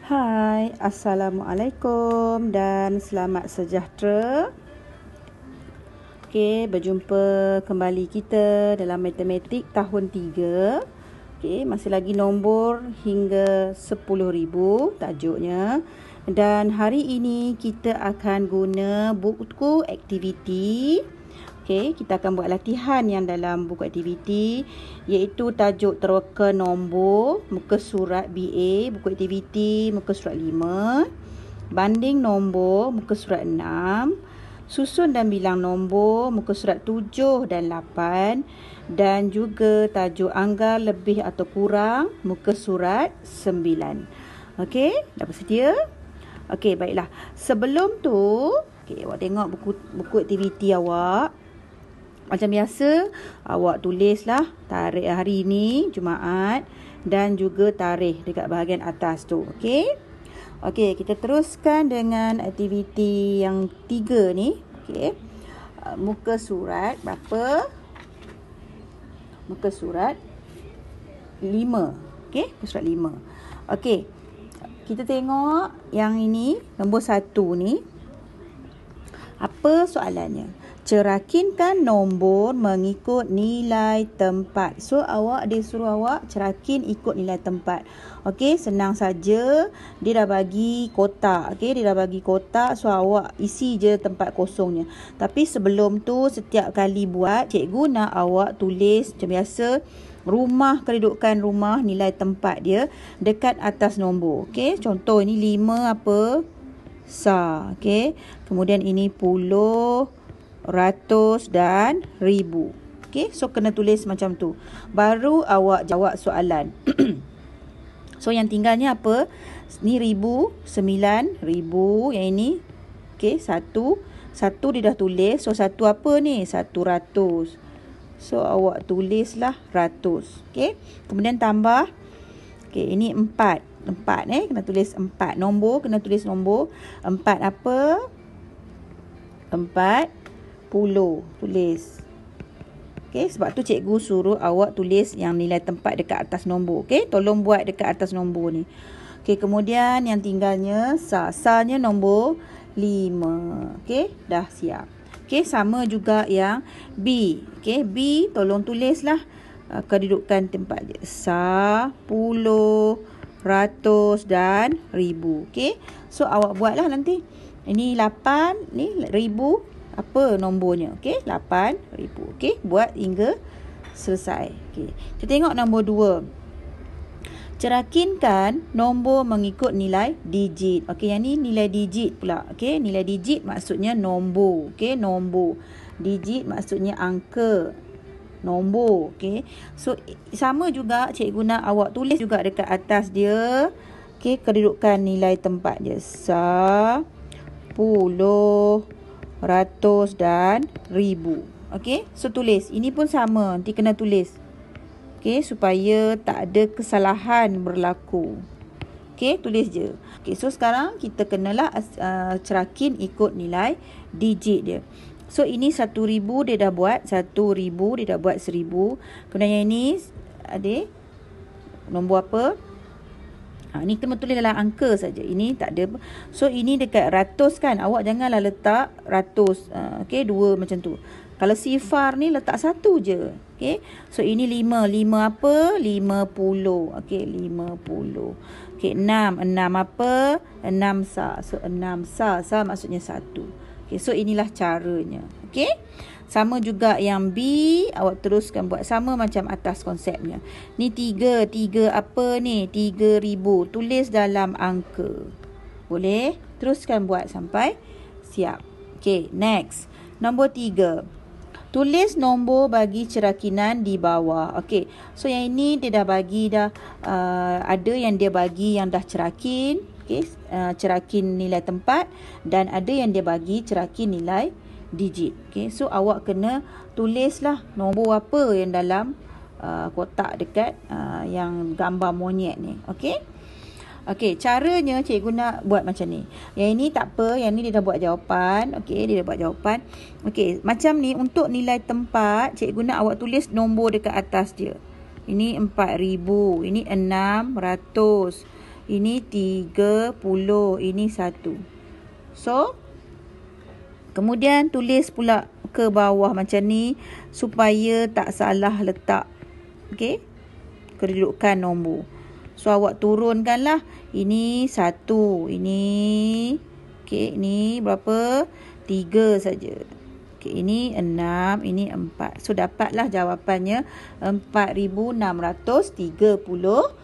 Hai, Assalamualaikum dan selamat sejahtera. Berjumpa kembali kita dalam matematik tahun 3. Masih lagi nombor hingga 10,000 tajuknya. Dan hari ini kita akan guna buku aktiviti. Kita akan buat latihan yang dalam buku aktiviti, iaitu tajuk teroka nombor, muka surat BA, buku aktiviti, muka surat 5, banding nombor, muka surat 6, susun dan bilang nombor, muka surat 7 dan 8, dan juga tajuk anggar lebih atau kurang, muka surat 9. Dah bersedia? Baiklah. Sebelum tu, awak tengok buku aktiviti awak. Macam biasa, awak tulislah tarikh hari ini, Jumaat, dan juga tarikh dekat bahagian atas tu. Kita teruskan dengan aktiviti yang 3 ni. Muka surat berapa? Muka surat 5. Muka surat 5. Kita tengok yang ini, nombor 1 ni. Apa soalannya? Cerakinkan nombor mengikut nilai tempat. So, dia suruh awak cerakin ikut nilai tempat. Senang saja. Dia dah bagi kotak. Dia dah bagi kotak. So, awak isi je tempat kosongnya. Tapi sebelum tu, setiap kali buat, cikgu nak awak tulis macam biasa, rumah, kedudukan rumah, nilai tempat dia dekat atas nombor. Contoh ini 5 apa? Sa. Kemudian ini puluh, ratus dan ribu. So kena tulis macam tu. Baru awak jawab soalan. So yang tinggalnya apa? Ni ribu, 9,000. Yang ini satu dia dah tulis. So satu apa ni? 100. So awak tulislah ratus. Kemudian tambah. Ini 4. Kena tulis 4. Nombor kena tulis nombor 4 apa? 40. Tulis. Sebab tu cikgu suruh awak tulis yang nilai tempat dekat atas nombor. Tolong buat dekat atas nombor ni. Kemudian yang tinggalnya sa-nya nombor 5. Dah siap. Sama juga yang B. B tolong tulislah kedudukan tempat dia. Sa, puluh, ratus dan ribu. So awak buatlah nanti. Ini 8, ni ribu. Apa nombornya? 8,000. Buat hingga selesai. Kita tengok nombor 2. Cerakinkan nombor mengikut nilai digit. Yang ni nilai digit pula. Nilai digit maksudnya nombor. Nombor. Digit maksudnya angka. Nombor. So sama juga cikgu nak awak tulis juga dekat atas dia. Kedudukan nilai tempat dia. Sa, puluh, ratus dan ribu. So tulis. Ini pun sama. Nanti kena tulis. Supaya tak ada kesalahan berlaku. Tulis je. So sekarang kita kenalah cerakin ikut nilai digit dia. So ini 1,000 dia dah buat. 1,000 dia dah buat 1,000. Kemudian yang ini ada nombor apa? Ni kita tulis dalam angka saja. Ini tak ada. So ini dekat ratus kan. Awak janganlah letak ratus. 2 macam tu. Kalau sifar ni letak 1 je. So ini 5. 5 apa? 50. 50. 6. 6 apa? 6 sa. So 6 sa. Sa maksudnya 1. So inilah caranya. Sama juga yang B, awak teruskan buat sama macam atas konsepnya. Ni 3. 3 apa ni? 3,000. Tulis dalam angka. Boleh? Teruskan buat sampai siap. Next. Nombor 3. Tulis nombor bagi cerakinan di bawah. So yang ini dia dah bagi dah. Ada yang dia bagi yang dah cerakin. Cerakin nilai tempat. Dan ada yang dia bagi cerakin nilai digit. So awak kena tulislah nombor apa yang dalam kotak dekat yang gambar monyet ni. Caranya cikgu nak buat macam ni. Yang ini tak apa, yang ni dia dah buat jawapan. Dia dah buat jawapan. Macam ni untuk nilai tempat, cikgu nak awak tulis nombor dekat atas dia. Ini 4,000, ini 600, Ini 30. Ini 1. So, kemudian tulis pula ke bawah macam ni supaya tak salah letak. Okey. Kedudukan nombor. So, awak turunkanlah. Ini 1. Ini. Okey, ini berapa? 3 saja. Okey, ini 6. Ini 4. So, dapatlah jawapannya 4,631.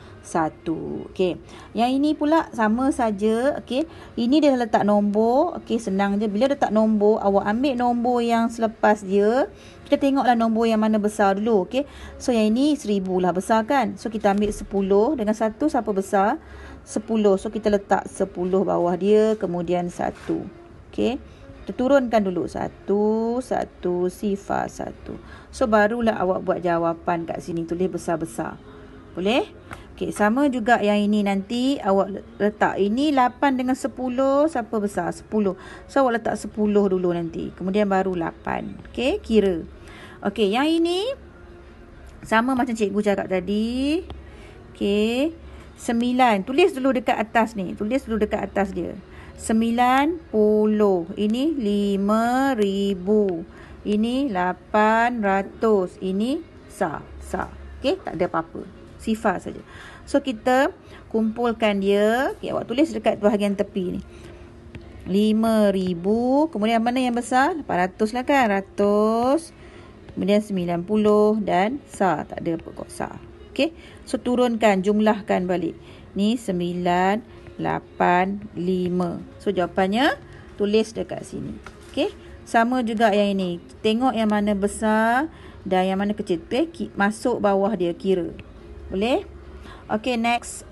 Okey. Yang ini pula sama saja. Okey. Ini dia letak nombor. Okey, senang je. Bila letak nombor, awak ambil nombor yang selepas dia. Kita tengoklah nombor yang mana besar dulu. Okey. So, yang ini 1,000 lah besar kan. So, kita ambil 10 dengan 1 siapa besar? 10. So, kita letak 10 bawah dia. Kemudian 1. Okey. Kita turunkan dulu. 1, 1, sifar 1. So, barulah awak buat jawapan kat sini. Tulis besar-besar. Boleh? Okey, sama juga yang ini nanti awak letak. Ini 8 dengan 10, siapa besar? 10. So, awak letak 10 dulu nanti. Kemudian baru 8. Okey, kira. Okey, yang ini sama macam cikgu cakap tadi. Okey, 9. Tulis dulu dekat atas ni. Tulis dulu dekat atas dia. 90. Ini 5,000. Ini 800. Ini sah. Okey, tak ada apa-apa. Sifar saja. So, kita kumpulkan dia. Okay, awak tulis dekat bahagian tepi ni. 5,000. Kemudian mana yang besar? 800 lah kan? 100. Kemudian 90 dan sah. Tak ada pokok sah. Okay. So, turunkan. Jumlahkan balik. Ni 985. So, jawapannya tulis dekat sini. Okay. Sama juga yang ini. Tengok yang mana besar dan yang mana kecil. Okay. Masuk bawah dia kira. Boleh? Okey, next.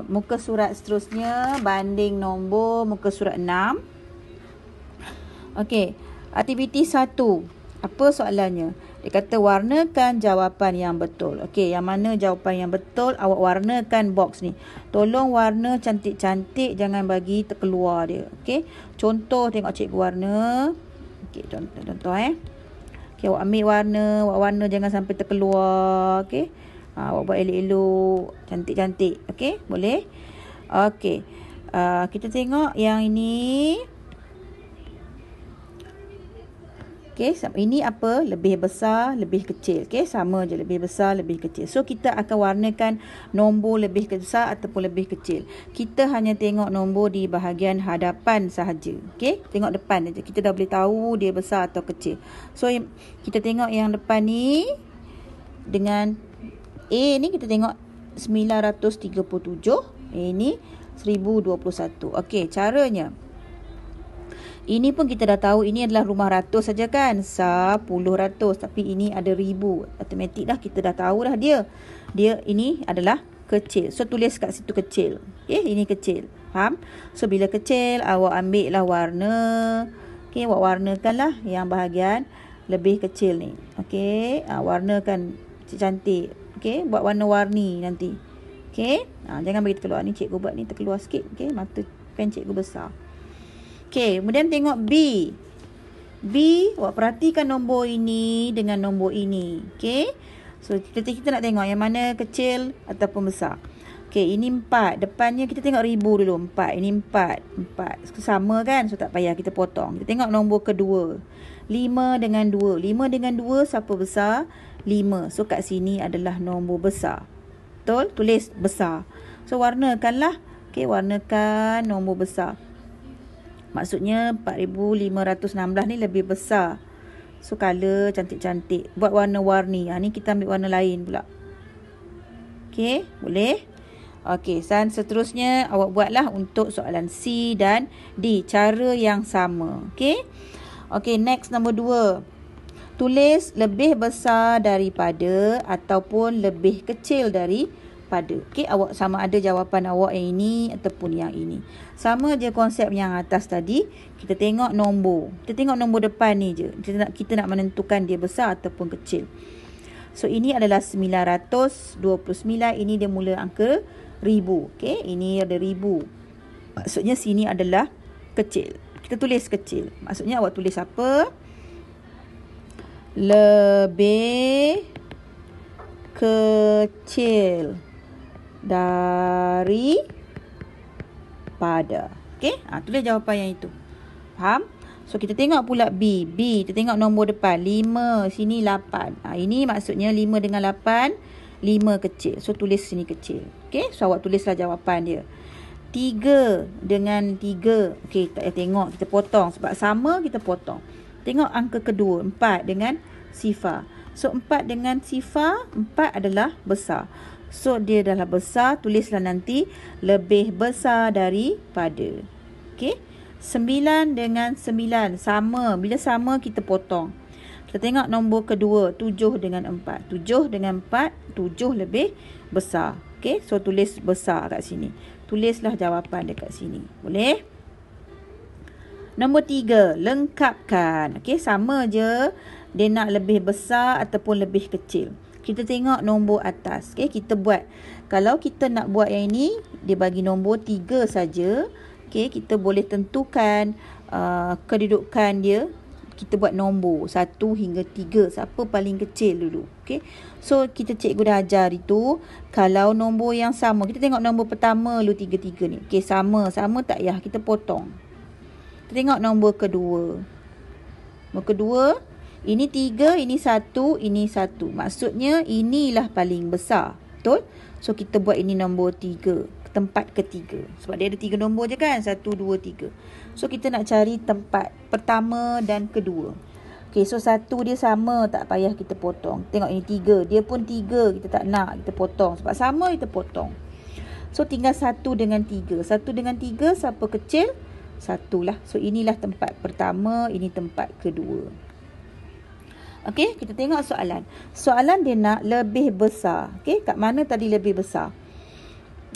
Muka surat seterusnya. Banding nombor muka surat 6. Okey. Aktiviti 1. Apa soalannya? Dia kata warnakan jawapan yang betul. Okey, yang mana jawapan yang betul? Awak warnakan box ni. Tolong warna cantik-cantik. Jangan bagi terkeluar dia. Okey. Contoh tengok cikgu warna. Okey, contoh Okey, awak ambil warna. Awak warna jangan sampai terkeluar. Okey. Awak buat elok-elok, cantik-cantik. Okey, boleh? Okey. Kita tengok yang ini. Okey, ini apa? Lebih besar, lebih kecil. Okey, sama je, lebih besar, lebih kecil. So, kita akan warnakan nombor lebih besar ataupun lebih kecil. Kita hanya tengok nombor di bahagian hadapan sahaja. Okey, tengok depan saja. Kita dah boleh tahu dia besar atau kecil. So, kita tengok yang depan ni dengan A ni kita tengok 937. A ni 1021. Okey, caranya. Ini pun kita dah tahu ini adalah rumah ratus saja kan. 10 ratus. Tapi ini ada ribu. Automatik dah kita dah tahu dah dia. Dia ini adalah kecil. So, tulis kat situ kecil. Okey, ini kecil. Faham? So, bila kecil, awak ambil lah warna. Okey, awak warnakanlah yang bahagian lebih kecil ni. Okey, warnakan cantik. Okey, buat warna-warni nanti. Okey, jangan bagi terkeluar. Ni cikgu buat ni terkeluar sikit. Okey, mata pen cikgu besar. Okey, kemudian tengok B. B, awak perhatikan nombor ini dengan nombor ini. Okey, so kita nak tengok yang mana kecil ataupun besar. Okey, ini 4. Depannya kita tengok ribu dulu. 4. Ini 4. 4. Sama kan? So, tak payah kita potong. Kita tengok nombor kedua. 5 dengan 2. 5 dengan 2 siapa besar? 5. So, kat sini adalah nombor besar. Betul? Tulis besar. So, warnakanlah. Okey, warnakan nombor besar. Maksudnya 4,516 ni lebih besar. So, color cantik-cantik. Buat warna-warni. Ni kita ambil warna lain pula. Okey, boleh? Okey, dan seterusnya awak buatlah untuk soalan C dan D. Cara yang sama. Okey. Okey, next nombor 2. Tulis lebih besar daripada ataupun lebih kecil daripada. Okey, awak sama ada jawapan awak yang ini ataupun yang ini. Sama je konsep yang atas tadi. Kita tengok nombor. Kita tengok nombor depan ni je. Kita nak menentukan dia besar ataupun kecil. So, ini adalah 929. Ini dia mula angka 1000. Okey, ini ada 1000. Maksudnya sini adalah kecil. Kita tulis kecil. Maksudnya awak tulis apa? Lebih kecil. daripada. Okey, tulis jawapan yang itu. Faham? So kita tengok pula B. Kita tengok nombor depan 5, sini 8. Ini maksudnya 5 dengan 8, 5 kecil. So tulis sini kecil. Okey, so awak tulislah jawapan dia. 3 dengan 3. Okey, tak payah tengok, kita potong sebab sama, kita potong. Tengok angka kedua, 4 dengan sifar. So 4 dengan sifar, 4 adalah besar. So dia adalah besar, tulislah nanti lebih besar daripada. Okey. 9 dengan 9 sama. Bila sama kita potong. Kita tengok nombor kedua, 7 dengan 4. 7 dengan 4, 7 lebih besar. Okey, so tulis besar kat sini. Tulislah jawapan dekat sini. Boleh? Nombor 3, lengkapkan. Okey, sama je. Dia nak lebih besar ataupun lebih kecil. Kita tengok nombor atas. Okay, kita buat. Kalau kita nak buat yang ini, dia bagi nombor 3 saja. Okay, kita boleh tentukan kedudukan dia. Kita buat nombor 1 hingga 3. Siapa paling kecil dulu. Okay. So, kita cikgu dah ajar itu. Kalau nombor yang sama. Kita tengok nombor pertama dulu 3 ni. Okay, sama. Sama tak payah. Kita potong. Kita tengok nombor kedua. Nombor kedua. Ini 3, ini 1, ini 1. Maksudnya inilah paling besar. Betul? So kita buat ini nombor 3. Tempat ketiga. Sebab dia ada 3 nombor je kan? 1, 2, 3. So kita nak cari tempat pertama dan kedua. Okay, so 1 dia sama. Tak payah kita potong. Tengok ini 3. Dia pun 3. Kita tak nak. Kita potong. Sebab sama kita potong. So tinggal 1 dengan 3. 1 dengan 3 siapa kecil? 1 lah. So inilah tempat pertama. Ini tempat kedua. Okey, kita tengok soalan. Soalan dia nak lebih besar. Okey, kat mana tadi lebih besar?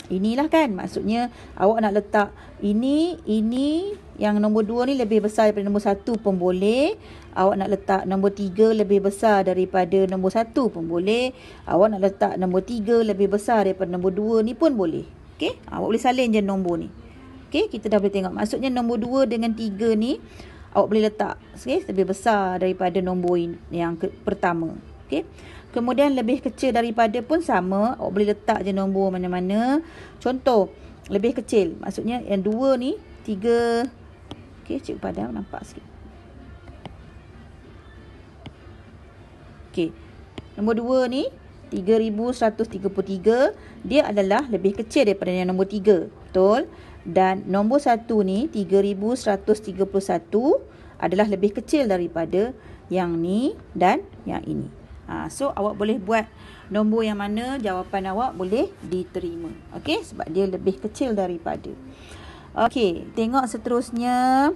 Inilah kan. Maksudnya awak nak letak ini yang nombor 2 ni lebih besar daripada nombor 1 pun boleh. Awak nak letak nombor 3 lebih besar daripada nombor 1 pun boleh. Awak nak letak nombor 3 lebih besar daripada nombor 2 ni pun boleh. Okey, awak boleh salin je nombor ni. Okey, kita dah boleh tengok. Maksudnya nombor 2 dengan 3 ni awak boleh letak lebih besar daripada nombor yang pertama. Okay. Kemudian lebih kecil daripada pun sama. Awak boleh letak je nombor mana-mana. Contoh, lebih kecil. Maksudnya yang 2 ni, 3. Okay, cikgu padam nampak sikit. Okay. Nombor 2 ni, 3133. Dia adalah lebih kecil daripada yang nombor 3. Betul? Dan nombor 1 ni 3131 adalah lebih kecil daripada yang ni dan yang ini. So awak boleh buat nombor yang mana jawapan awak boleh diterima. Okey, sebab dia lebih kecil daripada. Okey, tengok seterusnya.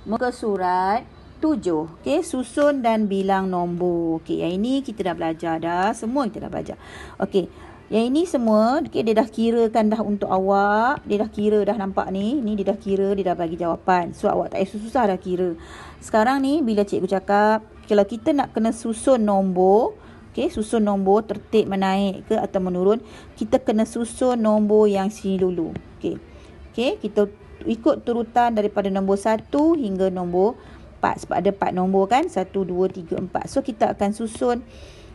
Muka surat 7. Okey, susun dan bilang nombor. Okey, yang ini kita dah belajar dah. Semua kita dah belajar. Okey. Yang ini semua, okay, dia dah kirakan dah untuk awak. Dia dah kira dah, nampak ni. Ni dia dah kira, dia dah bagi jawapan. So, awak tak payah susah dah kira. Sekarang ni, bila cikgu cakap, kalau kita nak kena susun nombor, okay, susun nombor tertib menaik ke atau menurun, kita kena susun nombor yang sini dulu. Okay, kita ikut turutan daripada nombor 1 hingga nombor 4. Sebab ada 4 nombor kan? 1, 2, 3, 4. So, kita akan susun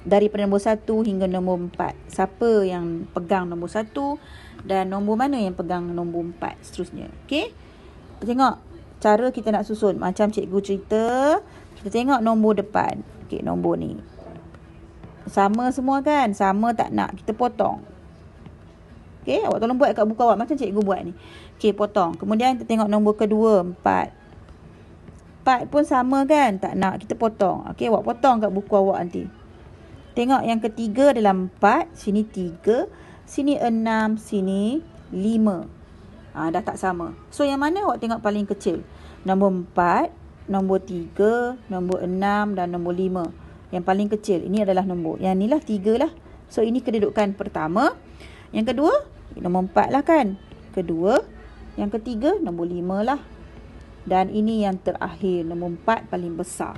daripada nombor 1 hingga nombor 4. Siapa yang pegang nombor 1 dan nombor mana yang pegang nombor 4 seterusnya. Okey. Tengok cara kita nak susun. Macam cikgu cerita, kita tengok nombor depan. Okey, nombor ni. Sama semua kan? Sama tak nak. Kita potong. Okey, awak tolong buat kat buku awak macam cikgu buat ni. Okey, potong. Kemudian kita tengok nombor kedua, 4. 4 pun sama kan? Tak nak. Kita potong. Okey, awak potong kat buku awak nanti. Tengok yang ketiga adalah 4. Sini 3. Sini 6. Sini 5. Dah tak sama. So, yang mana awak tengok paling kecil? Nombor 4, nombor 3, nombor 6 dan nombor 5. Yang paling kecil. Ini adalah nombor. Yang ni lah 3 lah. So, ini kedudukan pertama. Yang kedua, nombor 4 lah kan. Kedua. Yang ketiga, nombor 5 lah. Dan ini yang terakhir. Nombor 4 paling besar.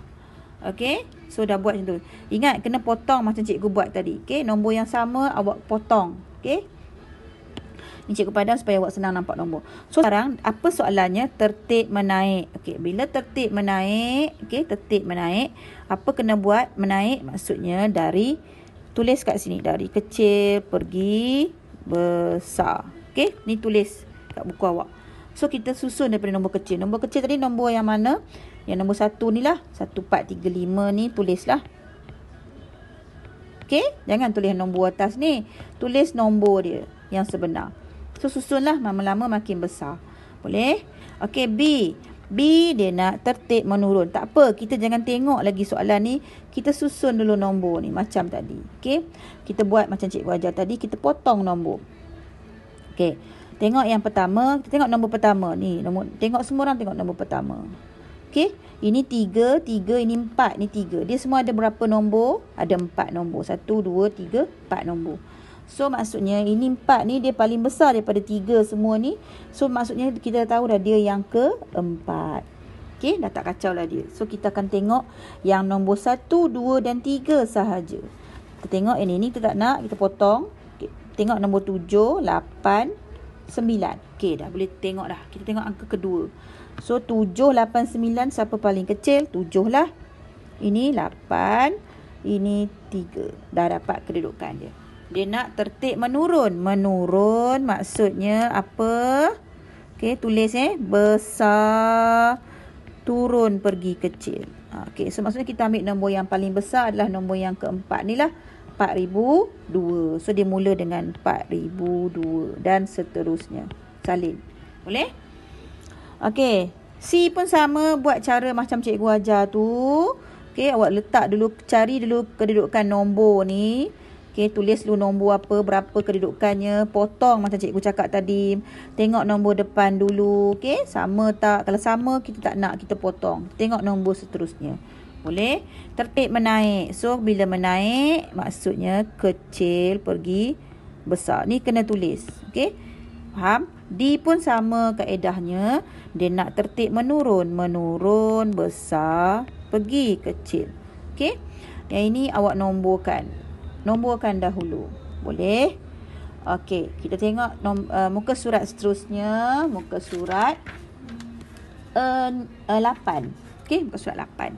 Okey, so dah buat macam tu. Ingat, kena potong macam cikgu buat tadi. Okey, nombor yang sama awak potong. Okey. Ni cikgu padam supaya awak senang nampak nombor. So sekarang apa soalannya? Tertib menaik. Okey, bila tertib menaik, okey, tertib menaik, apa kena buat? Menaik maksudnya dari Tulis kat sini. Dari kecil pergi besar. Okey, ni tulis kat buku awak. So, kita susun daripada nombor kecil. Nombor kecil tadi nombor yang mana? Yang nombor 1 ni lah. 1, 4, 3, 5 ni tulislah. Okey, jangan tulis nombor atas ni. Tulis nombor dia yang sebenar. So, susunlah, lama-lama makin besar. Boleh? Okey, B. B dia nak tertib menurun. Tak apa, kita jangan tengok lagi soalan ni. Kita susun dulu nombor ni macam tadi. Okey, kita buat macam cikgu ajar tadi. Kita potong nombor. Okey, tengok yang pertama. Kita tengok nombor pertama ni. Tengok semua orang tengok nombor pertama. Okey, ini 3, ini 4, ni 3. Dia semua ada berapa nombor? Ada 4 nombor. 1, 2, 3, 4 nombor. So, maksudnya ini 4 ni dia paling besar daripada 3 semua ni. So, maksudnya kita tahu dah dia yang keempat. Okey, dah tak kacau lah dia. So, kita akan tengok yang nombor 1, 2 dan 3 sahaja. Kita tengok ini kita tak nak, kita potong. Okay. Tengok nombor 7, 8, 9. Okey, dah boleh tengok dah. Kita tengok angka kedua. So, 7, 8, 9 siapa paling kecil? 7 lah. Ini 8, ini 3. Dah dapat kedudukan dia. Dia nak tertib menurun. Menurun maksudnya apa? Okey, tulis besar, turun pergi kecil. Okey, so maksudnya kita ambil nombor yang paling besar adalah nombor yang keempat ni lah. 4,002. So, dia mula dengan 4,002 dan seterusnya. Salin. Boleh? Okey, C pun sama, buat cara macam cikgu ajar tu. Okey, awak letak dulu, cari dulu kedudukan nombor ni. Okey, tulis dulu nombor apa, berapa kedudukannya. Potong macam cikgu cakap tadi. Tengok nombor depan dulu. Okey, sama tak? Kalau sama, kita tak nak, kita potong. Tengok nombor seterusnya. Boleh? Tertib menaik. So, bila menaik, maksudnya kecil pergi besar. Ni kena tulis. Okey? Faham? D pun sama kaedahnya. Dia nak tertib menurun. Menurun, besar, pergi kecil. Okey? Yang ini awak nomborkan. Nomborkan dahulu. Boleh? Okey, kita tengok muka surat seterusnya. Muka surat 8. Okey, muka surat 8.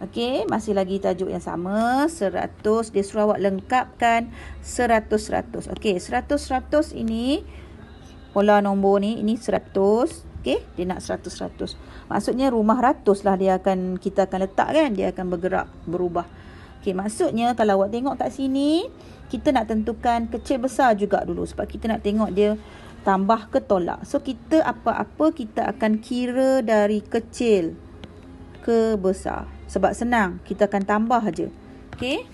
Okey, masih lagi tajuk yang sama. 100. Dia suruh awak lengkapkan 100-100. Okey, 100-100 ini pola nombor ni. Ini 100. Okey, dia nak 100-100. Maksudnya rumah ratus lah kita akan letak kan. Dia akan bergerak, berubah. Okey, maksudnya kalau awak tengok kat sini, kita nak tentukan kecil besar juga dulu. Sebab kita nak tengok dia tambah ke tolak. So, kita apa-apa kita akan kira dari kecil ke besar. Sebab senang, kita akan tambah aja. Okey?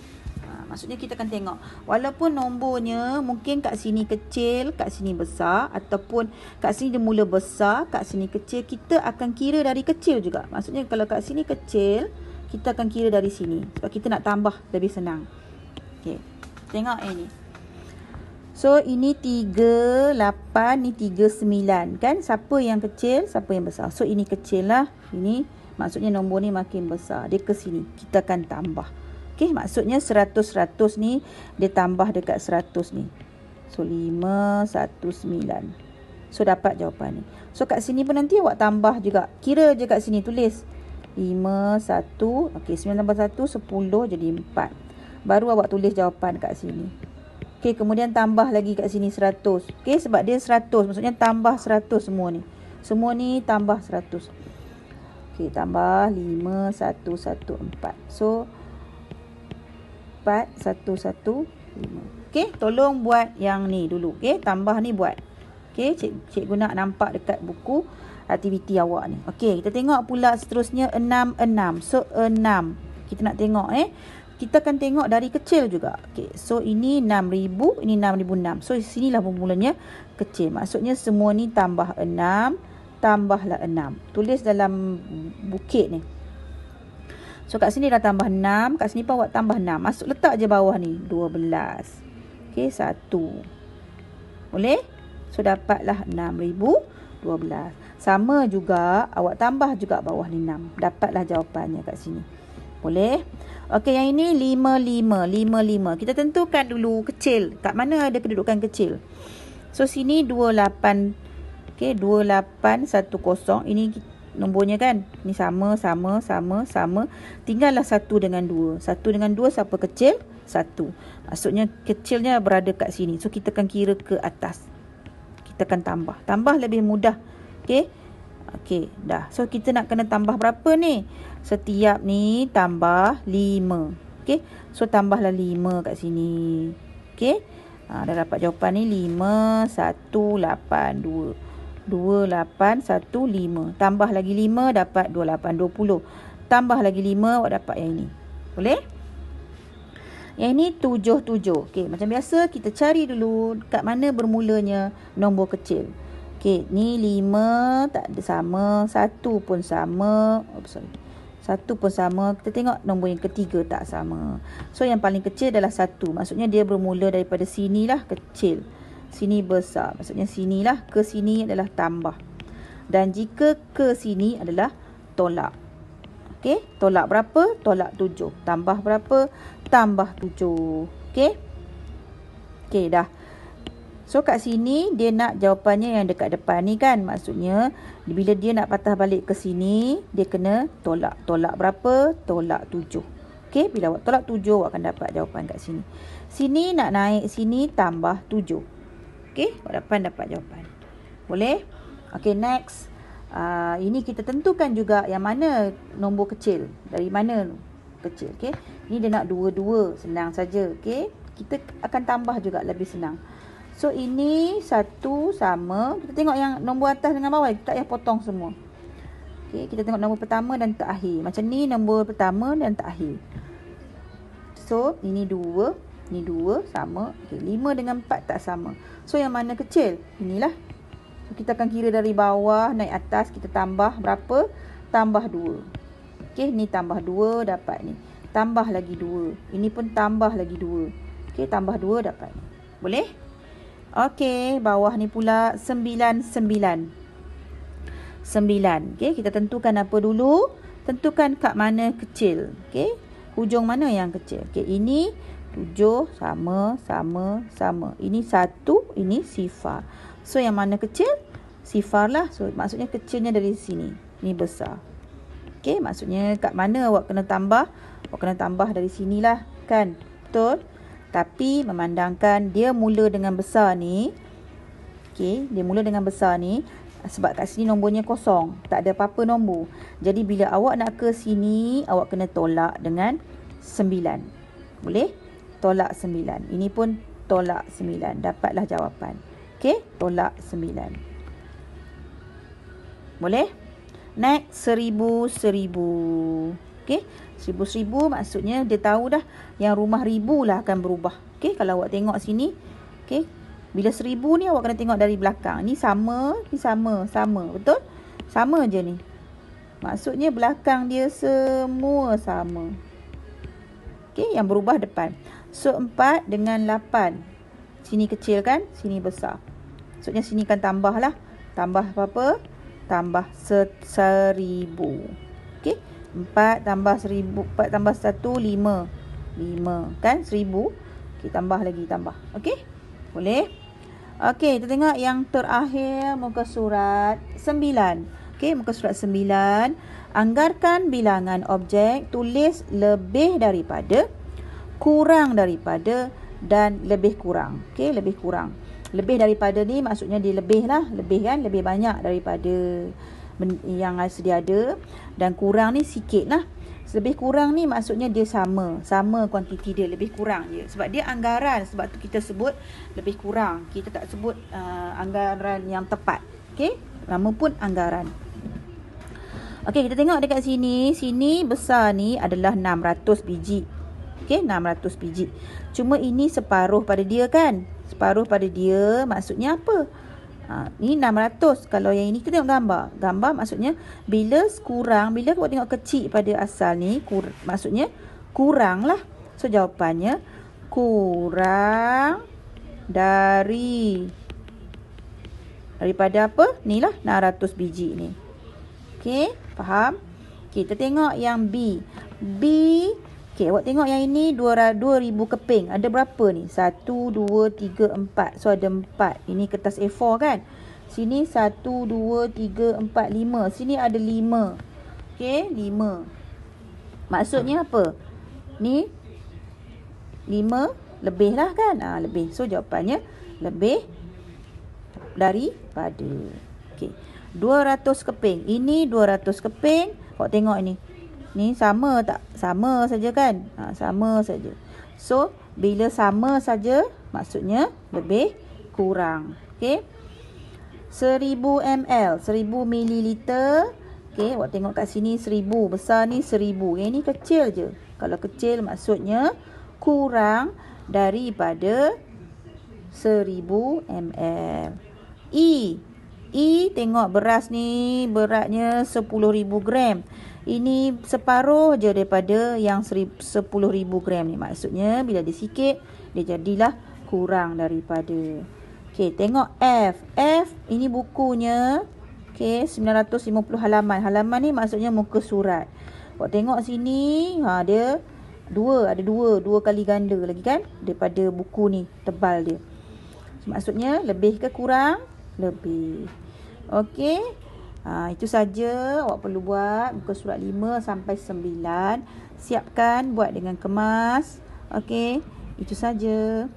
Maksudnya kita akan tengok. Walaupun nombornya mungkin kat sini kecil, kat sini besar. Ataupun kat sini dia mula besar, kat sini kecil. Kita akan kira dari kecil juga. Maksudnya kalau kat sini kecil, kita akan kira dari sini. Sebab kita nak tambah lebih senang. Okey. Tengok ini. So, ini 3, 8, ni 3, 9. Kan? Siapa yang kecil, siapa yang besar. So, ini kecil lah. Ini maksudnya nombor ni makin besar. Dia ke sini. Kita akan tambah. Okey. Maksudnya 100-100 ni, dia tambah dekat 100 ni. So, 5, 1, 9. So, dapat jawapan ni. So, kat sini pun nanti awak tambah juga. Kira je kat sini. Tulis. 5, 1. Okey, 9 tambah 1, 10 jadi 4. Baru awak tulis jawapan kat sini. Okey, kemudian tambah lagi kat sini 100. Okey, sebab dia 100. Maksudnya tambah 100 semua ni. Semua ni tambah 100. Okey, tambah 5, 1, 1, 4. So, 4, 1, 1, 5. Okey, tolong buat yang ni dulu. Okey, tambah ni buat. Okey, cikgu nak nampak dekat buku aktiviti awak ni. Okey, kita tengok pula seterusnya 6, 6. So, 6. Kita nak tengok kita akan tengok dari kecil juga. Okey, so ini 6,000, ini 6,006. So, sinilah bermulanya kecil. Maksudnya semua ni tambah 6, tambahlah 6. Tulis dalam bukit ni. So, kat sini dah tambah 6, kat sini pun awak tambah 6. Masuk letak je bawah ni 12. Okey, 1. Boleh? So, dapatlah 6,012. Sama juga, awak tambah juga bawah ni 6. Dapatlah jawapannya kat sini. Boleh? Okey, yang ini 55. 55. Kita tentukan dulu kecil. Kat mana ada kedudukan kecil? So, sini 28. Okey, 2810. Ini nombornya kan? Ini sama. Tinggallah 1 dengan 2. 1 dengan 2 siapa kecil? 1. Maksudnya kecilnya berada kat sini. So kita akan kira ke atas. Kita akan tambah. Tambah lebih mudah. Okey. Okey, dah. So kita nak kena tambah berapa ni? Setiap ni tambah 5. Okey. So tambahlah 5 kat sini. Okey. Dah dapat jawapan ni 5 1 8 2. 2 8 1 5. Tambah lagi 5 dapat 2 8 20. Tambah lagi 5 awak dapat yang ini. Boleh? Yang ini 7 7. Okey, macam biasa kita cari dulu kat mana bermulanya nombor kecil. Okey, ni 5 tak ada sama, 1 pun sama. 1 pun sama. Kita tengok nombor yang ketiga tak sama. So yang paling kecil adalah 1. Maksudnya dia bermula daripada sinilah kecil. Sini besar. Maksudnya sinilah ke sini adalah tambah. Dan jika ke sini adalah tolak. Okey, tolak berapa? Tolak 7. Tambah berapa? Tambah 7. Okey? Okey, dah. So kat sini dia nak jawapannya yang dekat depan ni kan. Maksudnya bila dia nak patah balik ke sini, dia kena tolak. Tolak berapa? Tolak 7. Okey, bila awak tolak 7, awak akan dapat jawapan kat sini. Sini nak naik sini tambah 7. Okey, awak dapat jawapan. Boleh? Okey, next. Ini kita tentukan juga yang mana nombor kecil. Dari mana kecil. Okey. Ini dia nak 2. Senang saja. Okey. Kita akan tambah juga lebih senang. So ini 1 sama. Kita tengok yang nombor atas dengan bawah. Kita tak payah potong semua. Okey, kita tengok nombor pertama dan terakhir. Macam ni nombor pertama dan terakhir. So ini 2, ini 2 sama. Okey, 5 dengan 4 tak sama. So yang mana kecil? Inilah. So kita akan kira dari bawah naik atas, kita tambah berapa? Tambah 2. Okey, ni tambah 2 dapat ni. Tambah lagi 2. Ini pun tambah lagi 2. Okey, tambah 2 dapat ni. Boleh? Okey, bawah ni pula 9 9. 9. Okey, kita tentukan apa dulu? Tentukan kat mana kecil. Okey, hujung mana yang kecil? Okey, ini 7 sama. Ini 1, ini sifar. So yang mana kecil? Sifar lah. So maksudnya kecilnya dari sini. Ini besar. Okey, maksudnya kat mana awak kena tambah? Awak kena tambah dari sinilah, kan? Betul? Tapi memandangkan dia mula dengan besar ni. Okey, dia mula dengan besar ni. Sebab kat sini nombornya kosong. Tak ada apa-apa nombor. Jadi bila awak nak ke sini, awak kena tolak dengan 9. Boleh? Tolak 9. Ini pun tolak 9. Dapatlah jawapan. Okey, tolak 9. Boleh? Next, 1000 1000. Okey, 1000 maksudnya dia tahu dah yang rumah ribu lah akan berubah. Okey, kalau awak tengok sini. Okey, bila 1000 ni awak kena tengok dari belakang. Ni sama, ni sama. Betul? Sama je ni. Maksudnya belakang dia semua sama. Okey, yang berubah depan. So 4 dengan 8. Sini kecil kan? Sini besar. Maksudnya sini kan tambah lah. Tambah apa? Tambah 1000. Okey. 4 tambah 1000. 4 tambah 1, 5. 5. Kan? 1000. Okey, tambah lagi. Tambah. Okey? Boleh? Okey, kita tengok yang terakhir. Muka surat 9. Okey, muka surat 9. Anggarkan bilangan objek. Tulis lebih daripada, kurang daripada dan lebih kurang. Okey, lebih kurang. Lebih daripada ni maksudnya dia lebih lah. Lebih kan? Lebih banyak daripada yang sedia ada. Dan kurang ni sikit lah. Lebih kurang ni maksudnya dia sama. Sama kuantiti dia. Lebih kurang je. Sebab dia anggaran. Sebab tu kita sebut lebih kurang. Kita tak sebut anggaran yang tepat. Okey? Nama pun anggaran. Okey, kita tengok dekat sini. Sini besar ni adalah 600 biji. Okey, 600 biji. Cuma ini separuh pada dia kan? Separuh pada dia maksudnya apa? Ni 600. Kalau yang ini kita tengok gambar. Gambar maksudnya bila kurang, bila awak tengok kecil pada asal ni, maksudnya kurang lah. So jawapannya kurang daripada apa? Ni lah 600 biji ni. Okey, faham? Kita tengok yang B. B. Okey, awak tengok yang ini 2000 keping. Ada berapa ni? 1, 2, 3, 4. So ada 4. Ini kertas A4 kan? Sini 1, 2, 3, 4, 5. Sini ada 5. Okey, 5. Maksudnya apa? Ni 5 lebih lah kan. Lebih. So jawapannya lebih daripada. Okey. 200 keping. Ini 200 keping. Awak tengok ni. Ni sama tak? Sama saja kan? Sama saja. So bila sama saja maksudnya lebih kurang. Okey. 1000 ml, 1000 mililiter. Okey, awak tengok kat sini 1000, besar ni 1000. Yang ni kecil je. Kalau kecil maksudnya kurang daripada 1000 ml. Tengok beras ni beratnya 10,000 gram. Ini separuh je daripada yang 10,000 gram ni. Maksudnya bila dia sikit, dia jadilah kurang daripada. Okey, tengok F. F ini bukunya. Okey, 950 halaman. Halaman ni maksudnya muka surat. Awak tengok sini, dia ada dua kali ganda lagi kan daripada buku ni, tebal dia. Maksudnya lebih ke kurang? Lebih. Okey. Itu saja awak perlu buat muka surat 5 sampai 9. Siapkan buat dengan kemas. Okey, itu saja.